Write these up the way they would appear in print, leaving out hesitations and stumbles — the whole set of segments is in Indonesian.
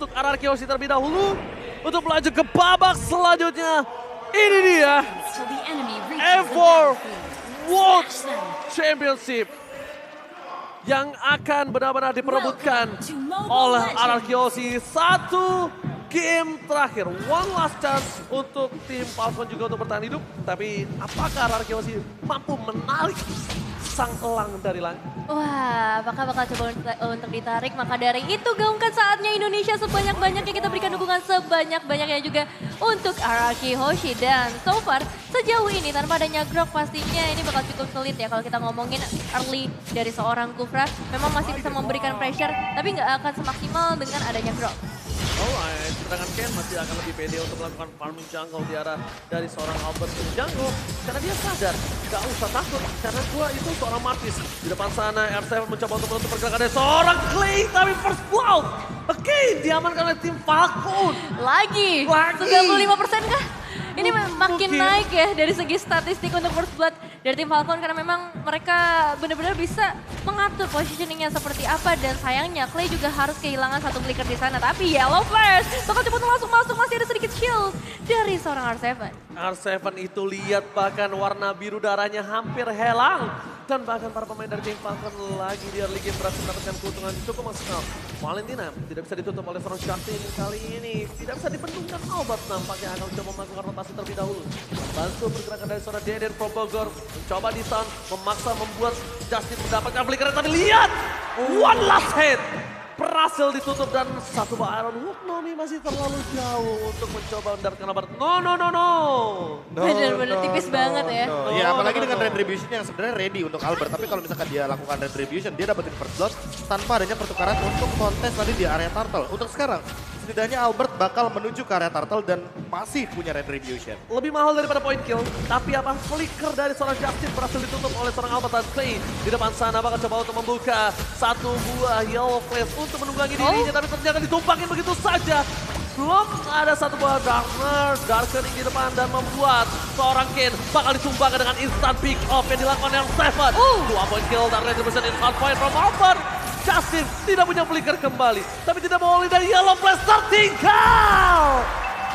untuk RRQ Hoshi terlebih dahulu. Untuk melaju ke babak selanjutnya. Ini dia Evo World Championship yang akan benar-benar diperebutkan oleh RRQ Hoshi. Satu game terakhir, one last chance untuk tim Falcon juga untuk bertahan hidup. Tapi apakah RRQ Hoshi mampu menarik sang elang dari langit? Wah, apakah bakal coba untuk ditarik? Maka dari itu gaungkan saatnya Indonesia sebanyak-banyaknya, kita berikan dukungan sebanyak-banyaknya juga untuk RRQ Hoshi. Dan so far sejauh ini tanpa adanya Grok pastinya ini bakal cukup sulit ya kalau kita ngomongin early dari seorang Kufra. Memang masih bisa memberikan pressure tapi nggak akan semaksimal dengan adanya Grok. Alright, sedangkan Ken masih akan lebih pede untuk melakukan farming jungle di arah dari seorang Albert di jungle. Karena dia sadar, gak usah takut, karena gua itu seorang Martis. Di depan sana, R7 mencoba untuk menutup pergerakan dari seorang Clay, tapi first blood. Oke, diamankan oleh tim Falcon. Lagi. 95% kah? Ini makin naik ya dari segi statistik untuk first blood dari tim Falcon karena memang mereka benar-benar bisa mengatur positioningnya seperti apa dan sayangnya Clay juga harus kehilangan satu flicker di sana. Tapi Yellow Flash bakal cepat langsung masuk, masih ada sedikit shield dari seorang R7. R7 itu lihat bahkan warna biru darahnya hampir hilang. Dan bahkan para pemain dari tim Falcon lagi di early game berhasil mendapatkan keuntungan cukup maksimal. Valentina tidak bisa ditutup oleh seorang Shakti kali ini. Tidak bisa dibendungkan Albert nampaknya akan mencoba melakukan rotasi terlebih dahulu. Bantu pergerakan dari seorang Deden Pro Bogor. Mencoba di-stun, memaksa membuat Justin mendapatkan flicker. Tapi lihat, one last hit. Berhasil ditutup dan satu Iron Hook. Nomi masih terlalu jauh untuk mencoba mendapatkan Albert. No. Bener-bener tipis banget ya. Ya apalagi dengan Retribution yang sebenarnya ready untuk Albert. Tapi kalau misalkan dia lakukan Retribution, dia dapetin first blood tanpa adanya pertukaran untuk kontes tadi di area Turtle. Untuk sekarang, setidaknya Albert bakal menuju ke area Turtle dan masih punya Retribution. Lebih mahal daripada point kill, tapi apa flicker dari seorang Justin berhasil ditutup oleh seorang Albert dan Clay. Di depan sana bakal coba untuk membuka satu buah Yellow Flash untuk menunggangi dirinya, tapi ternyata ditumpakin begitu saja. Belum ada satu buah Darkening di depan dan membuat seorang Ken bakal ditumbangkan dengan instant pick off yang dilakukan yang Seven. 2 point kill dan Retribution instant point from Albert. Justin tidak punya flicker kembali, tapi tidak boleh dari Yellow Flash tertinggal.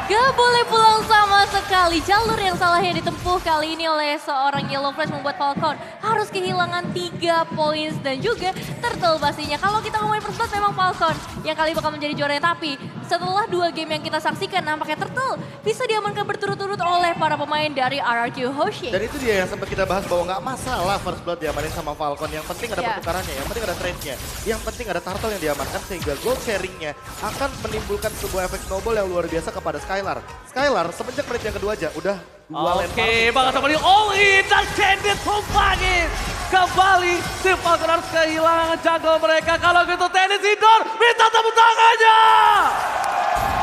Gak boleh pulang sama sekali. Jalur yang salah yang ditempuh kali ini oleh seorang Yellow Flash membuat Falcon harus kehilangan 3 poin dan juga Turtle pastinya. Kalau kita ngomongin first blood memang Falcon yang kali bakal menjadi juaranya. Tapi setelah 2 game yang kita saksikan nampaknya Turtle bisa diamankan berturut-turut oleh para pemain dari RRQ Hoshi. Dan itu dia yang sempat kita bahas bahwa nggak masalah first blood diamanin sama Falcon. Yang penting ada pertukarannya, yang penting ada trade-nya. Yang penting ada Turtle yang diamankan sehingga gold sharing-nya akan menimbulkan sebuah efek snowball yang luar biasa kepada Skylar semenjak menit yang kedua aja udah 2 lempar. Oke, bakal coba di all in dan Candy tumpangin. Kembali tim Falcon harus kehilangan jungle mereka. Kalau gitu tenis indoor, minta tepuk tangannya.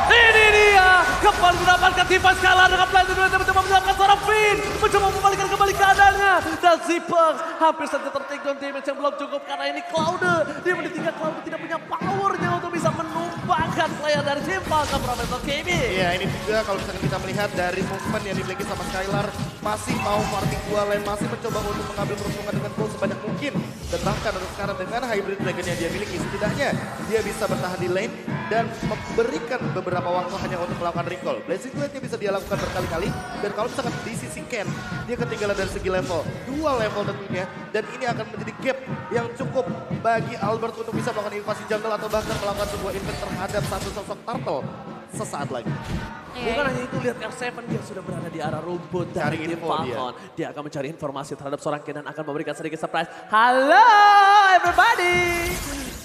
Ini dia, kembali mendapatkan tipe Skylar dengan plan kedua yang mencoba mendapatkan seorang Finn. Mencoba membalikan kembali keadaannya. Dan Zipex hampir saja tertake down damage yang belum cukup karena ini Cloud. Dia menit 3 Cloud tidak punya powernya untuk bisa menumbangkan player dari tim Falcon Profesor KB. Iya ini juga kalau misalkan kita melihat dari movement yang dimiliki sama Skylar. Masih mau farming 2 lane, masih mencoba untuk mengambil peruntungan dengan gold sebanyak mungkin. Dan bahkan untuk sekarang dengan hybrid dragon yang dia miliki, setidaknya dia bisa bertahan di lane dan memberikan beberapa waktu hanya untuk melakukan recall. Blazing Blade-nya bisa dia lakukan berkali-kali. Dan kalau misalkan di sisi Ken, dia ketinggalan dari segi level. 2 level tentunya. Dan ini akan menjadi gap yang cukup bagi Albert untuk bisa melakukan invasi jungle atau bahkan melakukan sebuah invade terhadap satu sosok Turtle sesaat lagi. Bukan hanya itu, lihat R7 dia sudah berada di arah rumput dari tim Falcon. Dia akan mencari informasi terhadap seorang Ken dan akan memberikan sedikit surprise. Halo everybody!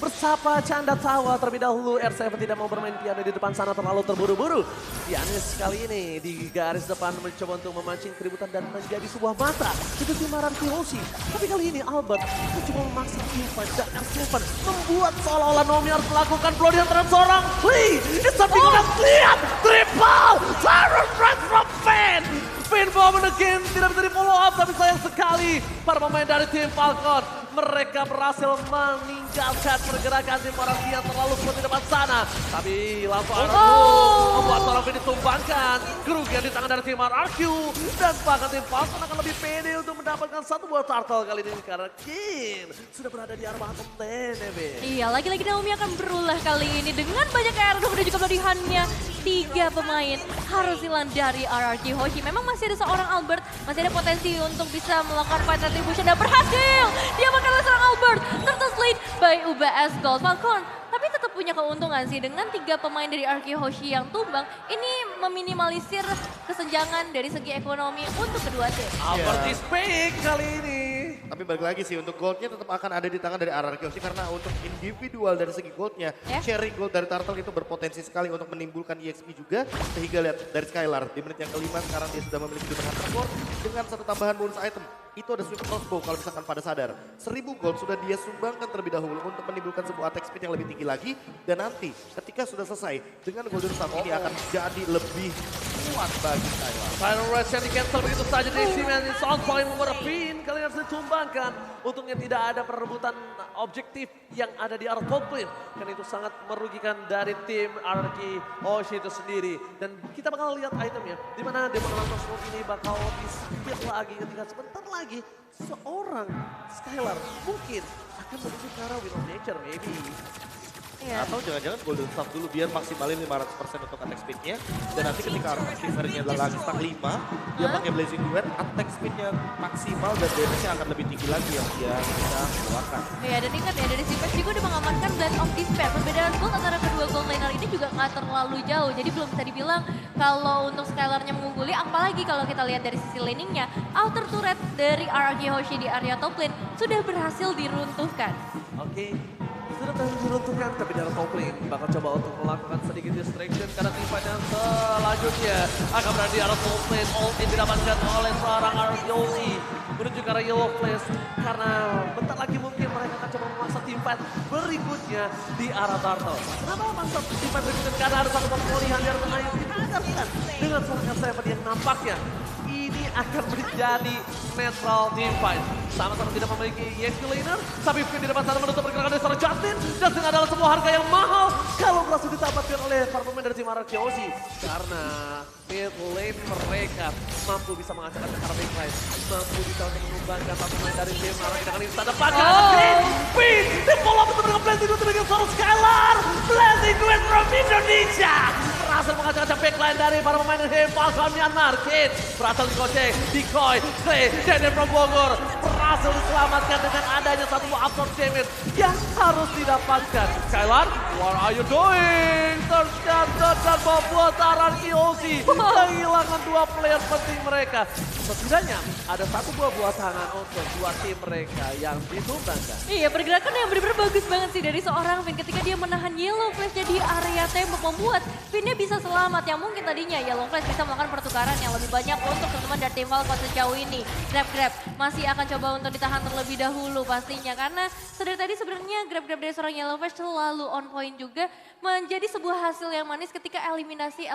Bersapa canda tawa terlebih dahulu, R7 tidak mau bermain piano di depan sana terlalu terburu-buru. Pianis kali ini di garis depan mencoba untuk memancing keributan dan menjadi sebuah mata. Itu tim RRQ Hoshi. Tapi kali ini Albert mencoba memaksa invite dan R7 membuat seolah-olah Nomi harus melakukan pelodian terhadap seorang Lee. It's something lihat, triple, Siren Red from Finn. Finn moment again, tidak bisa di follow up tapi sayang sekali para pemain dari tim Falcon mereka berhasil meninggalkan pergerakan tim RRQ yang terlalu kuat di depan sana. Tapi langsung membuat seorang Vin ditumbangkan. Kerugian di tangan dari tim RRQ. Dan bahkan tim Falcon akan lebih pede untuk mendapatkan satu buah turtle kali ini. Karena Kin sudah berada di arah bottom lane, Vin. Iya, lagi-lagi Naomi akan berulah kali ini dengan banyak airdrop dan juga pelatihannya. 3 pemain harus hilang dari RRQ Hoshi. Memang masih ada seorang Albert, masih ada potensi untuk bisa melakukan fight retribution dan berhasil. Dia makan oleh seorang Albert, tertuslead by UBS Gold Falcon. Tapi tetap punya keuntungan sih dengan 3 pemain dari RRQ Hoshi yang tumbang. Ini meminimalisir kesenjangan dari segi ekonomi untuk kedua tim. Albert is big kali ini. Tapi balik lagi sih untuk goldnya tetap akan ada di tangan dari RRQ Hoshi karena untuk individual dari segi goldnya, sharing gold dari Turtle itu berpotensi sekali untuk menimbulkan EXP juga. Sehingga lihat dari Skylar di menit yang kelima sekarang dia sudah memiliki Demon Hunter Core dengan satu tambahan bonus item. Itu ada sweep crossbow kalau misalkan pada sadar. 1000 gold sudah dia sumbangkan terlebih dahulu untuk menimbulkan sebuah attack speed yang lebih tinggi lagi. Dan nanti ketika sudah selesai dengan Golden Staff ini akan jadi lebih kuat bagi Skylar. Final Rush yang di-cancel begitu saja dari Simen. It's on point membuat Pin. Kalian harus ditumbangkan. Untungnya tidak ada perebutan objektif yang ada di arah top lane. Karena itu sangat merugikan dari tim RRQ Hoshi itu sendiri. Dan kita bakal lihat itemnya. Dimana Demon Hunter Sword ini bakal di-speed lagi ketika sebentar lagi seorang Skylar mungkin akan menuju ke arah Will of Nature maybe. Iya. Atau jangan-jangan Golden Staff dulu biar maksimalin 500% untuk attack speednya. Dan nanti ketika receivernya adalah lagi stack 5, dia pakai Blazing Duet, attack speednya maksimal dan damage-nya akan lebih tinggi lagi yang dia bisa keluarkan. Iya, dan ingat ya dari Sipex juga udah mengamankan Blade of Despair. Perbedaan gold antara kedua gold laner ini juga nggak terlalu jauh. Jadi belum bisa dibilang kalau untuk Skylar-nya mengungguli. Apalagi kalau kita lihat dari sisi laningnya, outer turret dari RRQ Hoshi di area top lane sudah berhasil diruntuhkan. Oke. Sudah berhasil diruntuhkan, tapi dalam top lane bakal coba untuk melakukan sedikit distraction karena tim fight yang selanjutnya akan berada di arah top lane. All in didapatkan oleh seorang Yosi menuju ke arah Yellow Flash karena bentar lagi mungkin mereka akan coba memaksa tim fight berikutnya di arah Turtle. Kenapa memaksa tim fight berikutnya? Karena ada satu pemulihan dari tengah yang ditagarkan dengan seorang Seven yang nampaknya ini akan menjadi netral team fight. Sama-sama tidak memiliki EXP laner, tapi Finn di depan sana menutup pergerakan dari seorang Justin. Justin adalah sebuah harga yang mahal kalau berhasil didapatkan oleh para pemain dari tim RRQ Hoshi. Karena mid lane mereka mampu bisa mengacak-acak arah backline. Mampu bisa untuk mengembangkan para pemain dari tim RRQ dengan instan depan. Finn di follow up dengan Blazing Duet dengan seorang Skylar. Blazing Duet from Indonesia. Berhasil mengacak-acak backline dari para pemain dari Falcon Myanmar. Kid berhasil dikocek, Decoy, Clay, Daniel from Bogor. Berhasil diselamatkan dengan adanya satu absorb damage yang harus didapatkan. Skylar, what are you doing? Ternyata dan membuat RRQ Hoshi kehilangan 2 player penting mereka. Setidaknya ada satu buah tangan untuk 2 tim mereka yang ditumbangkan. Iya, pergerakan yang benar-benar bagus banget sih dari seorang Finn ketika dia menahan Yellow Flash di area tembok membuat Finnnya bisa selamat. Yang mungkin tadinya Yellow Flash bisa melakukan pertukaran yang lebih banyak untuk teman-teman dari tim Falcon sejauh ini. Grab masih akan coba untuk ditahan terlebih dahulu pastinya karena sedari tadi sebenarnya grab dari seorang Yellow Flash selalu on point juga menjadi sebuah hasil yang manis ketika eliminasi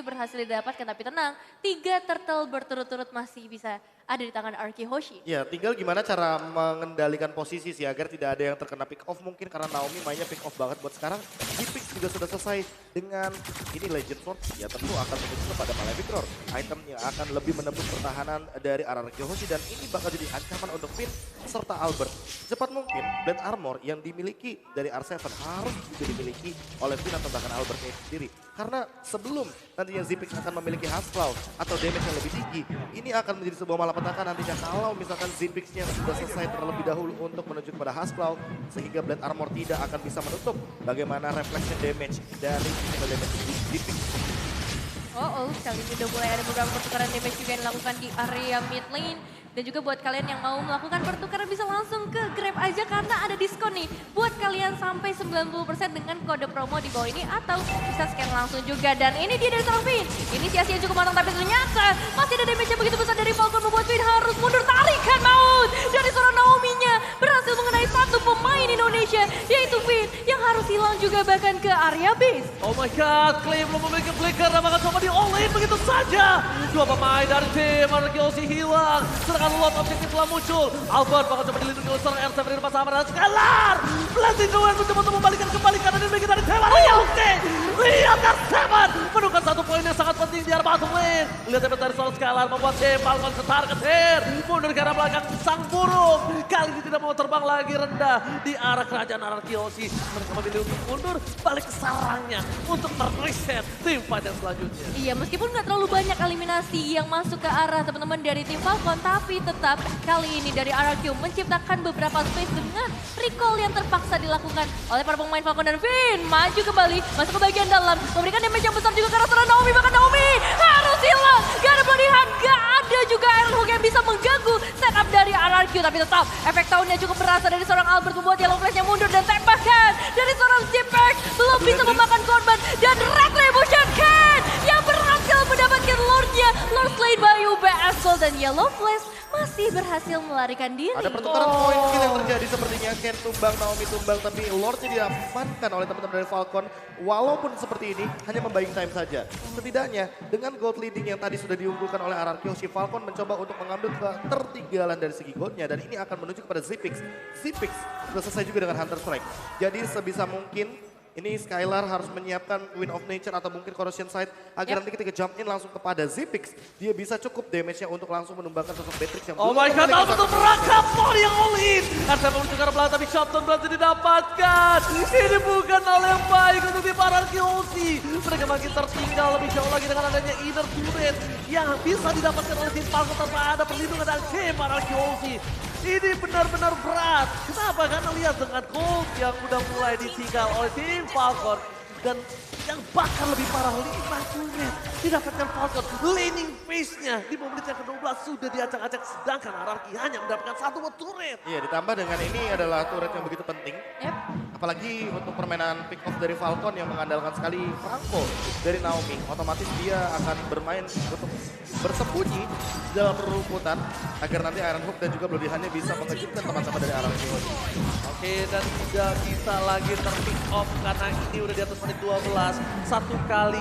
berhasil didapatkan. Tapi tenang, 3 turtle berturut-turut masih bisa ada di tangan RRQ Hoshi. Ya, tinggal gimana cara mengendalikan posisi sih agar tidak ada yang terkena pick off mungkin karena Naomi mainnya pick off banget buat sekarang. G-Pick juga sudah selesai dengan ini Legend Sword, ya tentu akan menuju kepada Malefic Roar. Item yang akan lebih menembus pertahanan dari RRQ Hoshi dan ini bakal jadi ancaman untuk Finn serta Albert. Cepat mungkin Blade Armor yang dimiliki dari R7 harus juga dimiliki oleh Finn atau bahkan Albertnya sendiri. Karena sebelum nantinya Zipix akan memiliki Husklaw atau damage yang lebih tinggi, ini akan menjadi sebuah malapetaka nantinya kalau misalkan Zipix-nya sudah selesai terlebih dahulu untuk menuju kepada Husklaw, sehingga Blade Armor tidak akan bisa menutup bagaimana reflection damage dari physical damage Zipix. Kali ini udah mulai ada beberapa pertukaran damage juga yang dilakukan di area mid lane. Dan juga buat kalian yang mau melakukan pertukaran bisa langsung ke Grab aja karena ada diskon nih. Buat kalian sampai 90% dengan kode promo di bawah ini atau bisa scan langsung juga. Dan ini dia dari seorang Finn. Inisiasi yang cukup matang tapi ternyata masih ada damage yang begitu besar dari Falcon membuat Finn harus mundur. Tarikan maut dari seorang Naomi-nya berhasil mengenai mengenai satu pemain Indonesia, yaitu Vin, yang harus hilang juga bahkan ke area base. Oh my god, Clay belum memiliki flicker dan bakal coba di all-in begitu saja. Dua pemain dari tim RRQ hilang, sedangkan lot objektif telah muncul. Albert bakal coba dilindungi oleh seorang R7 di depan sama dan Scalar. Blessing Duel mencoba untuk membalikan kembali kanan dan bagi dari tim RRQ. Lihat R7 menemukan satu poin yang sangat penting di arah bottom lane. Lihat damage dari seorang Scalar membuat tim Falcon ketar-ketir. Mundur ke arah belakang sang burung. Kali ini tidak mau terbang lagi rendah di arah kerajaan RRQ. Mereka memilih untuk mundur balik ke sarangnya untuk mereset tim fight yang selanjutnya. Iya, meskipun nggak terlalu banyak eliminasi yang masuk ke arah teman-teman dari tim Falcon, tapi tetap kali ini dari RRQ menciptakan beberapa space dengan recall yang terpaksa dilakukan oleh para pemain Falcon dan Vin. Maju kembali, masuk ke bagian dalam, memberikan damage yang besar juga karena seorang Naomi, bahkan Naomi harus hilang. Gak ada pelatihan, gak ada juga Iron Hook yang bisa mengganggu setup dari RRQ, tapi tetap efek tahunnya cukup berasa dari seorang Albert membuat Yellow Flash-nya mundur dan tembakan dari seorang Zipex belum bisa memakan korban dan Retribution Can yang berhasil mendapatkan Lord-nya. Lord slain by UBS Gold dan Yellow Flash masih berhasil melarikan diri. Ada pertukaran poin kill yang terjadi sepertinya. Ken tumbang, Naomi tumbang, tapi Lordnya diamankan oleh teman-teman dari Falcon. Walaupun seperti ini, hanya membuying time saja. Setidaknya, dengan gold leading yang tadi sudah diunggulkan oleh RRQ, si Falcon mencoba untuk mengambil ketertinggalan dari segi goldnya. Dan ini akan menuju kepada Zipix. Zipix sudah selesai juga dengan Hunter Strike. Jadi sebisa mungkin, ini Skylar harus menyiapkan Wind of Nature atau mungkin Corrosion Sight agar nanti ketika jump in langsung kepada Zipix, dia bisa cukup damage-nya untuk langsung menumbangkan sosok Beatrix yang oh my god, Albert untuk merangkap Paul yang all-in. Karena menuju ke arah belakang tapi shotdown berhasil didapatkan. Ini bukan hal yang baik untuk tim RRQ. Mereka makin tertinggal lebih jauh lagi dengan adanya inner turret yang bisa didapatkan oleh tim Falcon tanpa ada perlindungan dari tim RRQ. Ini benar-benar berat. Kenapa? Karena lihat dengan gold yang udah mulai ditinggal oleh tim Falcon. Dan yang bahkan lebih parah, 5 turret didapatkan Falcon. Laning phase-nya di menit yang ke-12 sudah diacak-acak. Sedangkan RRQ hanya mendapatkan 1 turret. Iya, ditambah dengan ini adalah turret yang begitu penting. Yep. Apalagi untuk permainan pick off dari Falcon yang mengandalkan sekali Franco dari Naomi. Otomatis dia akan bermain untuk bersembunyi dalam rumputan agar nanti Iron Hook dan juga Bloody Hand bisa mengejutkan teman-teman dari RRQ. Oke, dan tidak bisa lagi ter-pick off karena ini udah di atas menit 12. Satu kali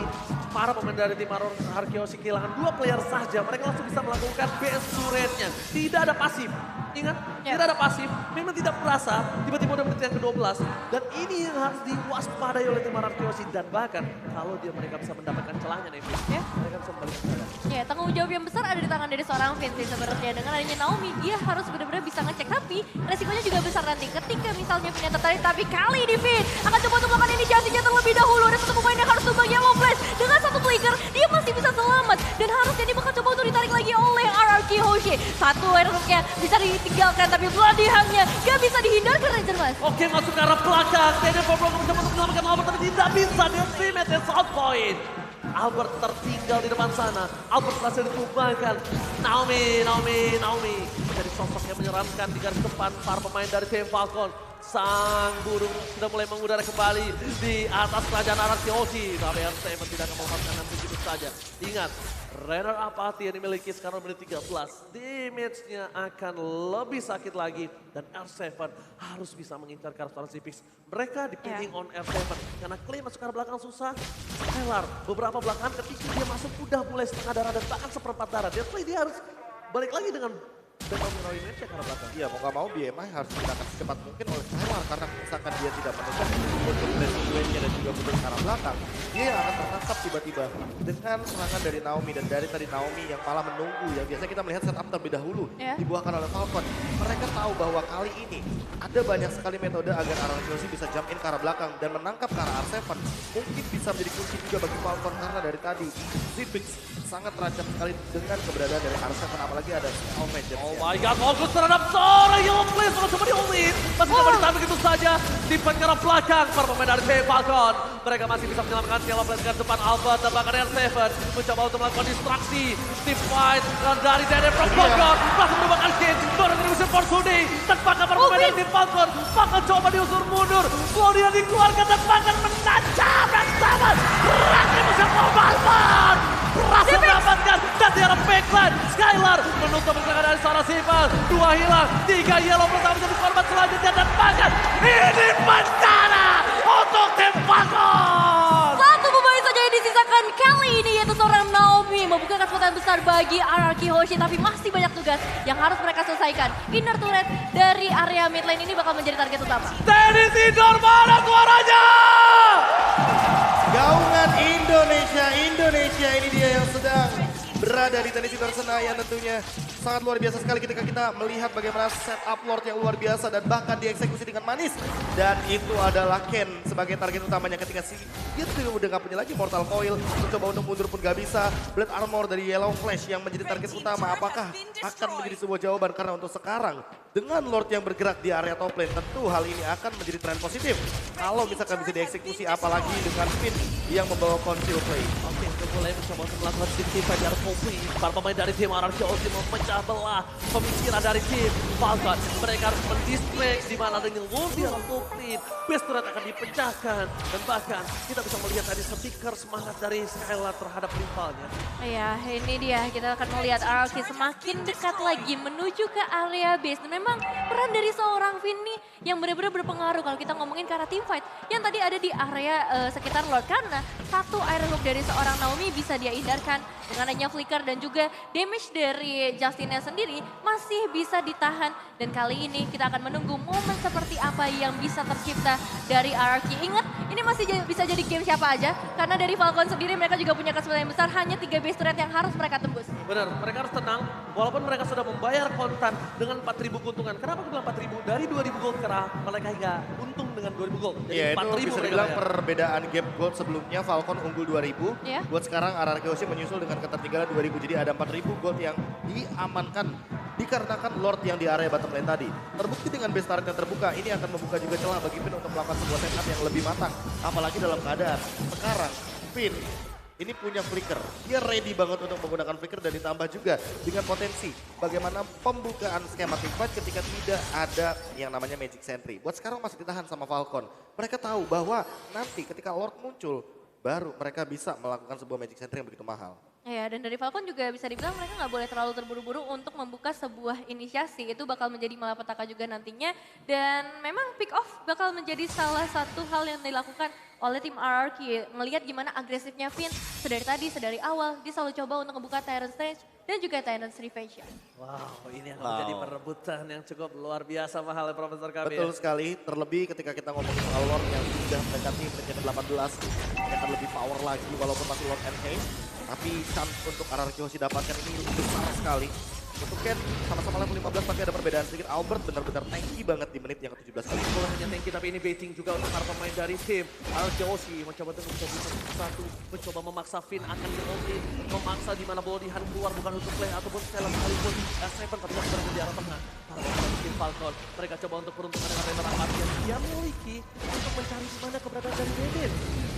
para pemain dari tim RRQ kehilangan 2 player saja. Mereka langsung bisa melakukan BS turretnya. Tidak ada pasif. Ingat, tidak ada pasif. Memang tidak berasa. Tiba-tiba udah menit yang ke-12. Dan ini yang harus diwaspadai oleh tim RRQ. Dan bahkan kalau mereka bisa mendapatkan celahnya nih, mereka bisa kembali ke sana. Ya, tanggung jawab yang besar ada di tangan dari seorang Vin sih sebenarnya. Dengan adanya Naomi, dia harus benar-benar bisa ngecek. Tapi resikonya juga besar nanti ketika misalnya Vin yang tertarik. Tapi kali ini Vin akan coba untuk melakukan inisiasinya terlebih dahulu. Ada satu pemain yang harus tumbang Yellow Flash. Dengan satu flicker, dia masih bisa selamat. Dan harusnya dia bakal coba untuk ditarik lagi oleh RRQ Hoshi. Satu airhooknya bisa ditinggalkan, tapi Bloody Hand-nya gak bisa dihindarkan Ranger Mas. Oke, masuk ke arah belakang. Daniel Pablo mencoba untuk menyelamatkan Albert, tapi tidak bisa. Dia teammate dan south point. Albert tertinggal di depan sana. Albert berhasil ditumbangkan. Naomi menjadi sosok yang menyeramkan di garis depan para pemain dari tim Falcon. Sang burung sudah mulai mengudara kembali di atas kerajaan RRQ. Tapi R7 tidak akan melepaskan begitu saja. Ingat, runner up hati yang dimiliki sekarang menit 13. Damage-nya akan lebih sakit lagi. Dan R7 harus bisa mengincar ke arah Zipix. Mereka dipilih on R7. Karena Clay masuk ke arah belakang susah. Skylar beberapa belakangan ketika dia masuk udah mulai setengah darah dan bahkan seperempat darah. Dia harus balik lagi dengan Battle Image ya ke arah belakang. Iya, mau gak mau BMI harus digunakan secepat mungkin oleh Skylar. Karena misalkan dia tidak menekan untuk blessing duelnya dan juga mundur ke arah belakang, dia yang akan tertangkap tiba-tiba dengan serangan dari Naomi. Dan dari tadi Naomi yang malah menunggu ya. Biasanya kita melihat setup terlebih dahulu dibuahkan oleh Falcon. Mereka tahu bahwa kali ini ada banyak sekali metode agar RRQ bisa jump in ke arah belakang dan menangkap ke arah R7. Mungkin bisa menjadi kunci juga bagi Falcon karena dari tadi Zipix sangat terancam sekali dengan keberadaan dari R7, apalagi ada All Magic. Oh my god, fokus terhadap seorang Yellow Flash, coba di-all-in. Masih coba ditahan begitu saja, timpan ke arah belakang para pemain dari tim Falcon. Mereka masih bisa menyelamatkan Yellow Flash ke depan Albert dan bahkan R7 mencoba untuk melakukan distraksi. Team fight dari Daniel from Bogor, langsung merupakan kill, berretribusi for today. Terpakai para pemain dari tim Falcon, bahkan coba diusur mundur. Claudia dikeluarkan dan bahkan menancap dan sangat retribusi for Albert. Berhasil mendapatkan dan di arah backline. Skylar menutup pergerakan dari seorang Sifal. 2 hilang, 3 Yellow Flash menjadi korban selanjutnya dan Ini bencana untuk tim Falcon. Satu pemain saja yang disisakan kali ini yaitu seorang Naomi. Membuka kesempatan besar bagi RRQ Hoshi tapi masih banyak tugas yang harus mereka selesaikan. Inner turret dari area mid lane ini bakal menjadi target utama. Tenis indoor mana suaranya? Gaungan Indonesia ini dia yang sedang berada di tenis indoor Senayan tentunya. Sangat luar biasa sekali ketika kita melihat bagaimana setup Lord yang luar biasa dan bahkan dieksekusi dengan manis. Dan itu adalah Ken sebagai target utamanya ketika dia tuh udah gak punya lagi Mortal Coil. Mencoba untuk mundur pun gak bisa. Blade Armor dari Yellow Flash yang menjadi target utama. Apakah akan menjadi sebuah jawaban? Karena untuk sekarang dengan Lord yang bergerak di area top lane tentu hal ini akan menjadi tren positif. Kalau misalkan bisa dieksekusi apalagi dengan Finn yang membawa conceal play. Oke, untuk mulai mencoba untuk melakukan stick di area top lane. Para pemain dari tim RRQ Hoshi memecah belah pemikiran dari tim Falcon. Mereka harus mendistract di mana dengan Wolf di alam top lane. Base turret akan dipecahkan dan bahkan kita bisa melihat tadi stiker semangat dari Skylar terhadap rivalnya. Ya, ini dia. Kita akan melihat RRQ semakin dekat lagi menuju ke area base. Dan memang peran dari seorang Finn nih yang benar-benar berpengaruh kalau kita ngomongin ke arah team fight. Yang tadi ada di area sekitar Lord. Karena satu air hook dari seorang Naomi bisa dia hindarkan dengan adanya flicker dan juga damage dari Justinnya sendiri masih bisa ditahan. Dan kali ini kita akan menunggu momen seperti apa yang bisa tercipta dari RRQ. Ingat, ini masih bisa jadi game siapa aja. Karena dari Falcon sendiri mereka juga punya kesempatan yang besar. Hanya 3 base turret yang harus mereka tembus. Benar, mereka harus tenang. Walaupun mereka sudah membayar kontan dengan 4.000 keuntungan. Kenapa aku bilang 4.000? Dari 2.000 gold karena mereka hingga untung dengan 2.000 gold. Jadi Iya, itu 4.000 bisa mereka dibilang bayar. perbedaan gap gold sebelumnya Falcon unggul 2000. Iya. Buat sekarang RRQ Hoshi menyusul dengan ketertinggalan 2000. Jadi ada 4000 gold yang diamankan dikarenakan Lord yang di area bottom lane tadi. Terbukti dengan base turret yang terbuka, ini akan membuka juga celah bagi Finn untuk melakukan sebuah setup yang lebih matang. Apalagi dalam keadaan sekarang Finn ini punya flicker. Dia ready banget untuk menggunakan flicker dan ditambah juga dengan potensi bagaimana pembukaan skema team fight ketika tidak ada yang namanya Magic Sentry. Buat sekarang masih ditahan sama Falcon. Mereka tahu bahwa nanti ketika Lord muncul, baru mereka bisa melakukan sebuah Magic Sentry yang begitu mahal. Ya, dan dari Falcon juga bisa dibilang mereka nggak boleh terlalu terburu-buru untuk membuka sebuah inisiasi. Itu bakal menjadi malapetaka juga nantinya. Dan memang pick off bakal menjadi salah satu hal yang dilakukan oleh tim RRQ. Ngelihat gimana agresifnya Finn sedari tadi, sedari awal. Dia selalu coba untuk membuka Tyrant Stage dan juga Tyrant's Revenge. Wow, ini akan menjadi perebutan yang cukup luar biasa mahal ya Profesor kami. Betul sekali, terlebih ketika kita ngomongin soal Lord yang sudah mendekati menjadi 18, dia akan lebih power lagi walaupun masih Lord Enhance. Tapi chance untuk RRQ Hoshi dapatkan ini besar sekali. Untuk Ken sama-sama level 15 tapi ada perbedaan sedikit. Albert benar-benar tanky banget di menit yang ke-17 kali. Bukan hanya tanky tapi ini baiting juga untuk para pemain dari tim RRQ Hoshi. Mencoba untuk satu, mencoba memaksa Finn akan di memaksa di mana Boldihan keluar bukan untuk play ataupun Skylar sekalipun. Seven tapi yang berada di arah tengah. Para pemain tim Falcon, mereka coba untuk peruntungan dengan Remer Apati yang dia miliki untuk mencari di mana keberadaan dari David.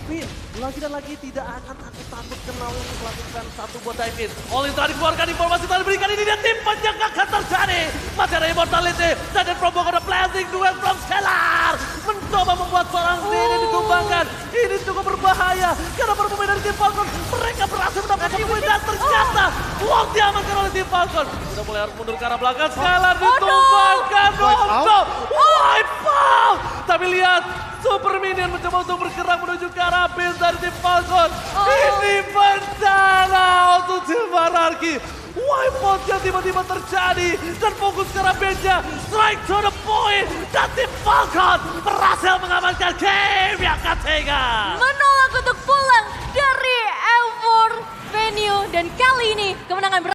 Finn lagi dan lagi tidak akan takut kenal untuk melakukan satu buat dive in. Olin tadi keluarkan informasi tadi berikan ini dia tim panjang akan terjadi. Masih ada immortality dan Probo ada blazing duel from Skylar. Mencoba membuat seorang ini ditumbangkan. Ini cukup berbahaya karena para pemain dari tim Falcon mereka berhasil mendapatkan win dan ternyata Wong diamankan oleh tim Falcon. Sudah mulai harus mundur ke arah belakang. Skylar ditumbangkan. White fall. Tapi lihat Super Minion mencoba untuk bergerak menuju ke arah base dari tim Falcon. Ini bencana untuk tim RRQ. Wipeout yang tiba-tiba terjadi dan fokus ke arah base-nya. Strike to the point dan tim Falcon berhasil mengamankan